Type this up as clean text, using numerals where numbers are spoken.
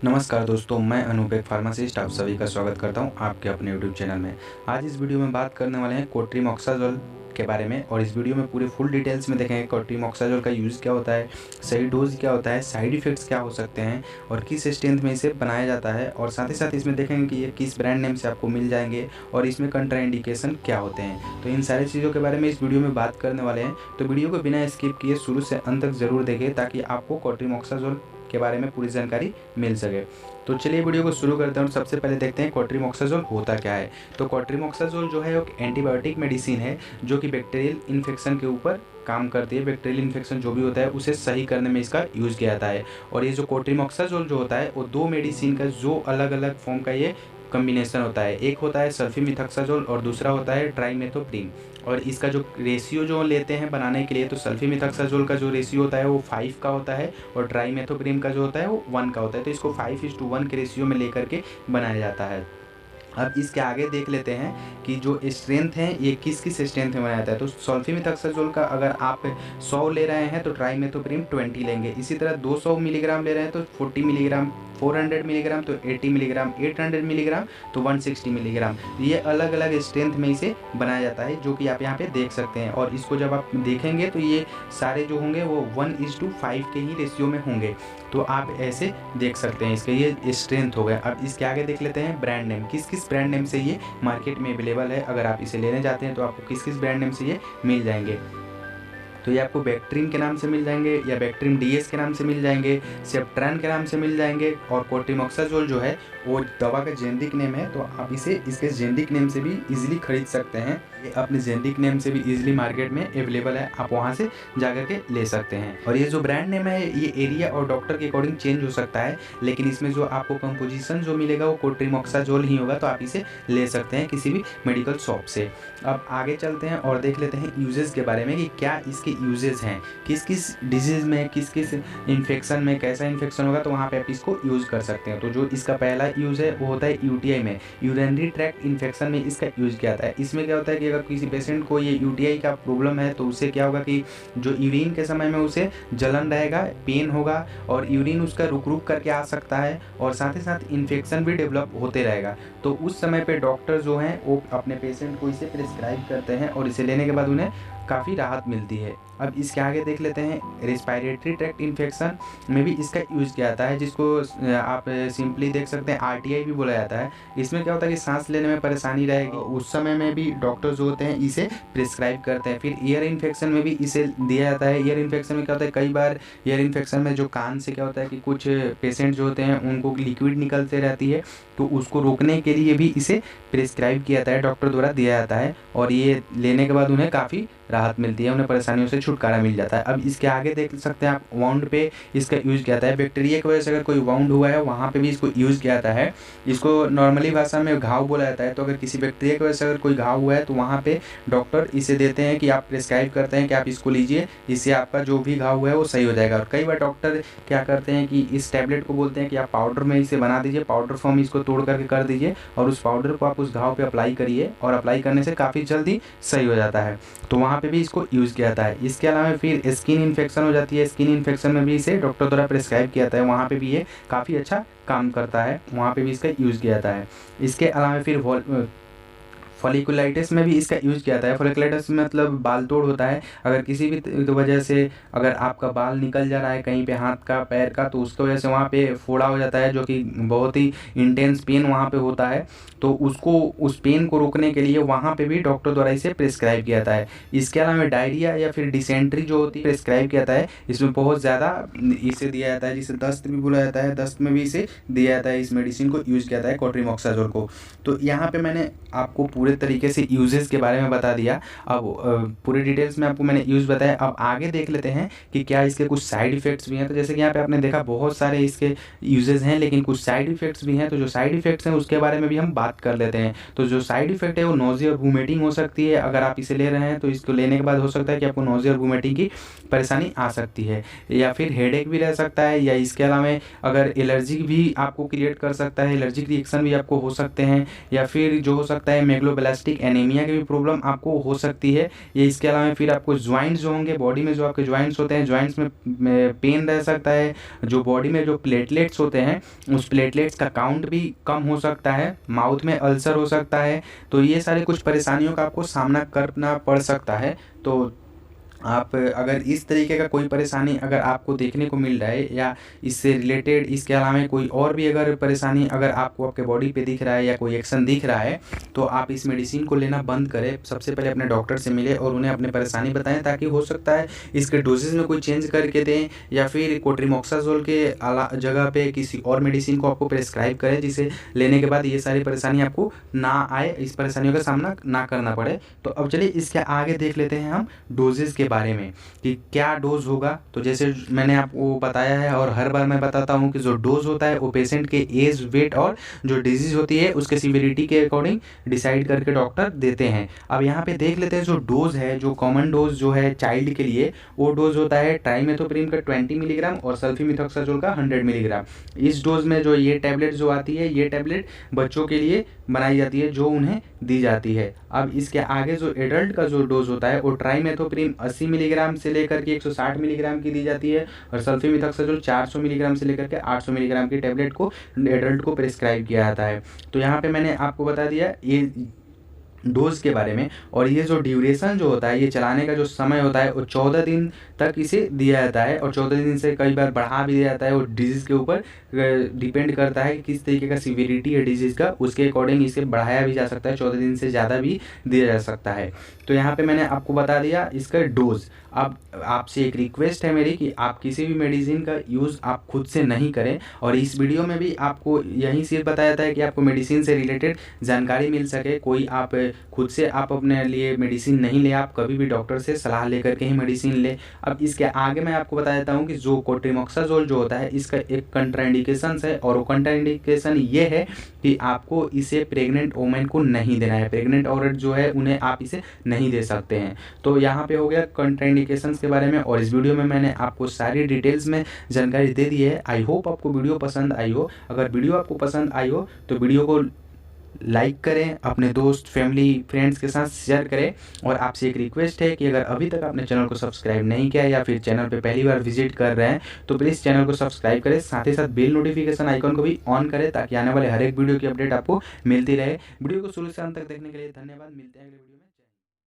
नमस्कार दोस्तों, मैं अनूप एक फार्मासिस्ट आप सभी का स्वागत करता हूं आपके अपने यूट्यूब चैनल में। आज इस वीडियो में बात करने वाले हैं कोट्रीमोक्साजोल के बारे में और इस वीडियो में पूरे फुल डिटेल्स में देखेंगे कोट्रीमोक्साजोल का यूज़ क्या होता है, सही डोज क्या होता है, साइड इफ़ेक्ट्स क्या हो सकते हैं और किस स्ट्रेंथ में इसे बनाया जाता है और साथ ही साथ इसमें देखेंगे कि ये किस ब्रांड नेम से आपको मिल जाएंगे और इसमें कंट्राइंडिकेशन क्या होते हैं। तो इन सारी चीज़ों के बारे में इस वीडियो में बात करने वाले हैं, तो वीडियो को बिना स्किप किए शुरू से अंत तक ज़रूर देखें ताकि आपको कोट्रीमोक्साजोल के बारे में पूरी जानकारी मिल सके। तो चलिए वीडियो को शुरू करते हैं और सबसे पहले देखते हैं कोट्रीमोक्साजोल होता क्या है। तो कोट्रीमोक्साजोल जो है एक एंटीबायोटिक मेडिसिन है जो कि बैक्टीरियल इन्फेक्शन के ऊपर काम करती है। बैक्टीरियल इन्फेक्शन जो भी होता है उसे सही करने में इसका यूज़ किया जाता है। और ये जो कोट्रीमोक्साजोल जो होता है वो दो मेडिसिन का जो अलग अलग फॉर्म का ये कॉम्बिनेशन होता है। एक होता है सल्फीमिथाक्साजोल और दूसरा होता है ट्राइमेथोप्रीन। और इसका जो रेशियो जो लेते हैं बनाने के लिए, तो सल्फीमिथाक्साजोल का जो रेशियो होता है वो 5 का होता है और ट्राइमेथोप्रीन का जो होता है वो 1 का होता है। तो इसको 5:1 के रेशियो में लेकर के बनाया जाता है। अब इसके आगे देख लेते हैं कि जो स्ट्रेंथ है ये किस किस स्ट्रेंथ में बनाया जाता है। तो सल्फीमिथाक्साजोल का अगर आप 100 ले रहे हैं तो ट्राइमेथोप्रीन 20 लेंगे। इसी तरह 200 मिलीग्राम ले रहे हैं तो 40 मिलीग्राम, 400 मिलीग्राम तो 80 मिलीग्राम, 800 मिलीग्राम तो 160 मिलीग्राम। ये अलग अलग स्ट्रेंथ में इसे बनाया जाता है जो कि आप यहाँ पे देख सकते हैं। और इसको जब आप देखेंगे तो ये सारे जो होंगे वो 1:5 के ही रेशियो में होंगे। तो आप ऐसे देख सकते हैं, इसके ये स्ट्रेंथ हो गया। अब इसके आगे देख लेते हैं ब्रांड नेम, किस किस ब्रांड नेम से ये मार्केट में अवेलेबल है। अगर आप इसे लेने जाते हैं तो आपको किस किस ब्रांड नेम से ये मिल जाएंगे। तो ये आपको बैक्ट्रीन के नाम से मिल जाएंगे या बैक्ट्रीन डीएस के नाम से मिल जाएंगे, सेप्ट्रान के नाम से मिल जाएंगे। और कोट्रीमोक्साजोल जो है वो दवा का जेनेरिक नेम है, तो आप इसे इसके जेनेरिक नेम से भी इजीली खरीद सकते हैं। ये अपने जेनेरिक नेम से भी इजीली मार्केट में अवेलेबल है, आप वहाँ से जाकर के ले सकते हैं। और ये जो ब्रांड नेम है ये एरिया और डॉक्टर के अकॉर्डिंग चेंज हो सकता है, लेकिन इसमें जो आपको कंपोजिशन जो मिलेगा वो कोट्रीमोक्साजोल ही होगा। तो आप इसे ले सकते हैं किसी भी मेडिकल शॉप से। अब आगे चलते हैं और देख लेते हैं यूजेस के बारे में कि क्या इसके यूजेस हैं, किस किस डिजीज़ में, किस किस इन्फेक्शन में कैसा इन्फेक्शन होगा तो वहाँ पे आप इसको यूज़ कर सकते हैं। तो जो इसका पहला यूज़ है वो होता है यूटीआई में, यूरिनरी ट्रैक्ट इन्फेक्शन में इसका यूज़ किया जाता है। इसमें क्या होता है कि अगर किसी पेशेंट को ये यूटीआई का प्रॉब्लम है तो उससे क्या होगा कि जो यूरिन के समय में उसे जलन रहेगा, पेन होगा और यूरिन उसका रुक रुक करके आ सकता है और साथ ही साथ इन्फेक्शन भी डेवलप होते रहेगा। तो उस समय पे डॉक्टर जो हैं वो अपने पेशेंट को इसे प्रिस्क्राइब करते हैं और इसे लेने के बाद उन्हें काफ़ी राहत मिलती है। अब इसके आगे देख लेते हैं रेस्पिरेटरी ट्रैक्ट इन्फेक्शन में भी इसका यूज़ किया जाता है, जिसको आप सिंपली देख सकते हैं आरटीआई भी बोला जाता है। इसमें क्या होता है कि सांस लेने में परेशानी रहेगी, उस समय में भी डॉक्टर जो होते हैं इसे प्रिस्क्राइब करते हैं। फिर ईयर इन्फेक्शन में भी इसे दिया जाता है। ईयर इन्फेक्शन में क्या होता है, कई बार ईयर इन्फेक्शन में जो कान से क्या होता है कि कुछ पेशेंट जो होते हैं उनको लिक्विड निकलते रहती है, तो उसको रोकने के लिए भी इसे प्रिस्क्राइब किया जाता है, डॉक्टर द्वारा दिया जाता है। और ये लेने के बाद उन्हें काफ़ी राहत मिलती है, उन्हें परेशानियों से छुटकारा मिल जाता है। अब इसके आगे देख सकते हैं आप वाउंड पे इसका यूज़ किया जाता है। बैक्टीरिया की वजह से अगर कोई वाउंड हुआ है वहाँ पे भी इसको यूज़ किया जाता है। इसको नॉर्मली भाषा में घाव बोला जाता है। तो अगर किसी बैक्टीरिया की वजह से अगर कोई घाव हुआ है तो वहाँ पे डॉक्टर इसे देते हैं कि आप प्रिस्क्राइब करते हैं कि आप इसको लीजिए, इससे आपका जो भी घाव हुआ है वो सही हो जाएगा। और कई बार डॉक्टर क्या करते हैं कि इस टैबलेट को बोलते हैं कि आप पाउडर में इसे बना दीजिए, पाउडर फॉर्म इसको तोड़ करके कर दीजिए और उस पाउडर को आप उस घाव पे अप्लाई करिए और अप्लाई करने से काफ़ी जल्दी सही हो जाता है। तो वहाँ पे भी इसको यूज़ किया जाता है। इसके अलावा फिर स्किन इन्फेक्शन हो जाती है, स्किन इन्फेक्शन में भी इसे डॉक्टर द्वारा प्रिस्क्राइब किया जाता है, वहाँ पे भी ये काफ़ी अच्छा काम करता है, वहाँ पे भी इसका यूज़ किया जाता है। इसके अलावा फिर फॉलिकुलाइटिस में भी इसका यूज़ किया जाता है। फॉलिकुलाइटिस मतलब बाल तोड़ होता है। अगर किसी भी वजह से अगर आपका बाल निकल जा रहा है कहीं पे हाथ का, पैर का, तो उसकी वजह से वहाँ पे फोड़ा हो जाता है जो कि बहुत ही इंटेंस पेन वहाँ पे होता है। तो उसको उस पेन को रोकने के लिए वहाँ पे भी डॉक्टर द्वारा इसे प्रिस्क्राइब किया जाता है। इसके अलावा डायरिया या फिर डिसेंट्री जो होती है प्रिस्क्राइब किया जाता है। इसमें बहुत ज़्यादा इसे दिया जाता है, जिसे दस्त भी बोला जाता है, दस्त में भी इसे दिया जाता है। इस मेडिसिन को यूज़ किया जाता है कोट्रीमोक्साजोल को। तो यहाँ पे मैंने आपको पूरे तरीके से यूजेस के बारे में बता दिया। अब पूरे डिटेल्स में आपको मैंने यूज़ बताया। अब आगे देख लेते हैं कि क्या इसके कुछ साइड इफ़ेक्ट्स भी हैं। तो जैसे कि यहाँ पे आपने देखा बहुत सारे इसके यूजेस हैं, लेकिन कुछ साइड इफ़ेक्ट्स भी हैं। तो जो साइड इफ़ेक्ट्स हैं उसके बारे में भी हम बात कर लेते हैं। तो जो साइड इफ़ेक्ट है वो नोज़िया और वोमिटिंग हो सकती है। अगर आप इसे ले रहे हैं तो इसको लेने के बाद हो सकता है कि आपको नोज़िया और वोमिटिंग की परेशानी आ सकती है, या फिर हेडेक भी रह सकता है, या इसके अलावा अगर एलर्जी भी आपको क्रिएट कर सकता है, एलर्जिक रिएक्शन भी आपको हो सकते हैं, या फिर जो हो सकता है लिम्फोब्लास्टिक एनीमिया की भी प्रॉब्लम आपको हो सकती है। ये इसके अलावा फिर आपको ज्वाइंट्स जो होंगे बॉडी में, जो आपके ज्वाइंट्स होते हैं, ज्वाइंट्स में पेन रह सकता है। जो बॉडी में जो प्लेटलेट्स होते हैं उस प्लेटलेट्स का काउंट भी कम हो सकता है। माउथ में अल्सर हो सकता है। तो ये सारे कुछ परेशानियों का आपको सामना करना पड़ सकता है। तो आप अगर इस तरीके का कोई परेशानी अगर आपको देखने को मिल रहा है या इससे रिलेटेड इसके अलावा कोई और भी अगर परेशानी अगर आपको आपके बॉडी पे दिख रहा है या कोई एक्शन दिख रहा है, तो आप इस मेडिसिन को लेना बंद करें। सबसे पहले अपने डॉक्टर से मिले और उन्हें अपनी परेशानी बताएं, ताकि हो सकता है इसके डोजेज में कोई चेंज करके दें या फिर कोट्रिमोक्साजोल के जगह पे किसी और मेडिसिन को आपको प्रेस्क्राइब करें, जिसे लेने के बाद ये सारी परेशानी आपको ना आए, इस परेशानियों का सामना ना करना पड़े। तो अब चलिए इसके आगे देख लेते हैं हम डोजेज के बारे में कि क्या डोज होगा। तो जैसे मैंने आपको बताया है और हर बार मैं बताता हूं कि जो डोज होता है वो पेशेंट के एज, वेट और जो डिजीज होती है उसके सीवियरिटी के अकॉर्डिंग डिसाइड करके डॉक्टर देते हैं। अब यहाँ पे देख लेते हैं जो डोज है, जो कॉमन डोज जो है चाइल्ड के लिए, वो डोज होता है ट्राइमेथोप्रिम का 20 मिलीग्राम और सल्फेमेथोक्साजोल का 100 मिलीग्राम। इस डोज में जो ये टैबलेट जो आती है, ये टैबलेट बच्चों के लिए बनाई जाती है, जो उन्हें दी जाती है। अब इसके आगे जो एडल्ट का जो डोज होता है वो ट्राइमेथोप्रिम 80 मिलीग्राम से लेकर के 160 मिलीग्राम की दी जाती है और सल्फेमेथोक्साजोल 400 मिलीग्राम से लेकर के 800 मिलीग्राम की टैबलेट को एडल्ट को प्रेस्क्राइब किया जाता है। तो यहाँ पे मैंने आपको बता दिया ये डोज के बारे में। और ये जो ड्यूरेशन जो होता है, ये चलाने का जो समय होता है वो 14 दिन तक इसे दिया जाता है और 14 दिन से कई बार बढ़ा भी दिया जाता है। वो डिजीज़ के ऊपर डिपेंड करता है किस तरीके का सीवियरिटी है डिजीज़ का, उसके अकॉर्डिंग इसे बढ़ाया भी जा सकता है, 14 दिन से ज़्यादा भी दिया जा सकता है। तो यहाँ पे मैंने आपको बता दिया इसका डोज। अब आपसे एक रिक्वेस्ट है मेरी कि आप किसी भी मेडिसिन का यूज़ आप खुद से नहीं करें। और इस वीडियो में भी आपको यही सिर्फ बताया जाता है कि आपको मेडिसिन से रिलेटेड जानकारी मिल सके। कोई आप खुद से आप अपने लिए मेडिसिन नहीं ले, आप कभी भी डॉक्टर से सलाह लेकर के ही मेडिसिन ले। अब इसके आगे मैं आपको बता देता हूँ कि जो कोट्रिमोक्साजोल जो होता है इसका एक कंट्राइंडिकेशन है, और वो कंट्राइंडिकेशन ये है कि आपको इसे प्रेग्नेंट वोमेन को नहीं देना है। प्रेग्नेंट औरत जो है उन्हें आप इसे नहीं दे सकते हैं। तो यहाँ पे हो गया कंट्राइंडिकेशंस के बारे में, और इस वीडियो में मैंने आपको सारी डिटेल्स में जानकारी दे दी है। आई होप आपको वीडियो पसंद आई हो। अगर वीडियो आपको पसंद आई हो तो वीडियो को लाइक करें, अपने दोस्त, फैमिली, फ्रेंड्स के साथ शेयर करें। और आपसे एक रिक्वेस्ट है कि अगर अभी तक आपने चैनल को सब्सक्राइब नहीं किया या फिर चैनल पे पहली बार विजिट कर रहे हैं तो प्लीज़ चैनल को सब्सक्राइब करें, साथ ही साथ बेल नोटिफिकेशन आइकन को भी ऑन करें, ताकि आने वाले हर एक वीडियो की अपडेट आपको मिलती रहे। वीडियो को शुरू से अंत तक देखने के लिए धन्यवाद। मिलते हैं अगले वीडियो।